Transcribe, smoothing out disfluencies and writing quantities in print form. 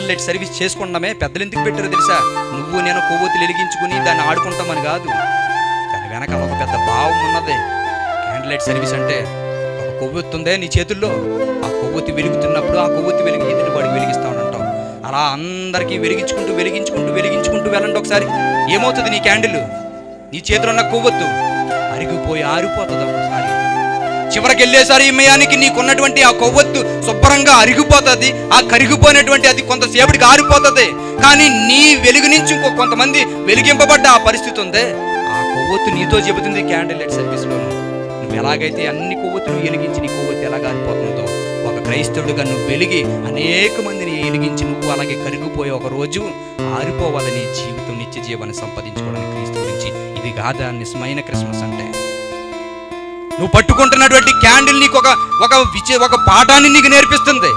Light service చేసుకుంటామే పెద్దలు ఎందుకు పెట్టారో తెలుసా? నువ్వు నేను కొవ్వొత్తులు వెలిగించుకుని దాన్ని ఆడుకుంటామని కాదు. దాని వెనకాల ఒక పెద్ద భావం ఉన్నది. క్యాండిల్ లైట్ సర్వీస్ అంటే ఒక కొవ్వొత్తి ఉందే నీ చేతుల్లో, ఆ కొవ్వొత్తి వెలుగుతున్నప్పుడు ఆ కొవ్వొత్తి వెలిగి ఎదుటి వాడికి వెలిగిస్తా ఉంటావు. అలా అందరికీ వెలిగించుకుంటూ వెలిగించుకుంటూ వెలిగించుకుంటూ వెళ్ళండి. ఒకసారి ఏమవుతుంది? నీ క్యాండిల్, నీ చేతిలో ఉన్న కొవ్వొత్తు అరిగిపోయి ఆరిపోతుంది. ఒకసారి చివరికి వెళ్ళేసారి ఇమయానికి నీకున్నటువంటి ఆ కొవ్వొత్తు శుభ్రంగా అరిగిపోతుంది. ఆ కరిగిపోయినటువంటి అది కొంతసేపటికి ఆరిపోతుంది. కానీ నీ వెలుగు నుంచి ఇంకో కొంతమంది వెలిగింపబడ్డ ఆ పరిస్థితి ఉంది. ఆ కొవ్వొత్తు నీతో చెబుతుంది క్యాండిల్ లైట్ సర్వీస్లోను. నువ్వు ఎలాగైతే అన్ని కొవ్వొత్తులు వెలిగించి నీ కొవ్వొత్తు ఎలా ఆరిపోతుందో, ఒక క్రైస్తవుడిగా నువ్వు వెలిగి అనేక మందిని వెలిగించి నువ్వు అలాగే కరిగిపోయి ఒక రోజు ఆరిపోవాలని జీవితం నిత్య జీవాన్ని సంపాదించుకోవడానికి క్రీస్తు గురించి ఇది కాదా నిజమైన క్రిస్మస్ అంటే? నువ్వు పట్టుకుంటున్నటువంటి క్యాండిల్ నీకు ఒక పాఠాన్ని నీకు నేర్పిస్తుంది.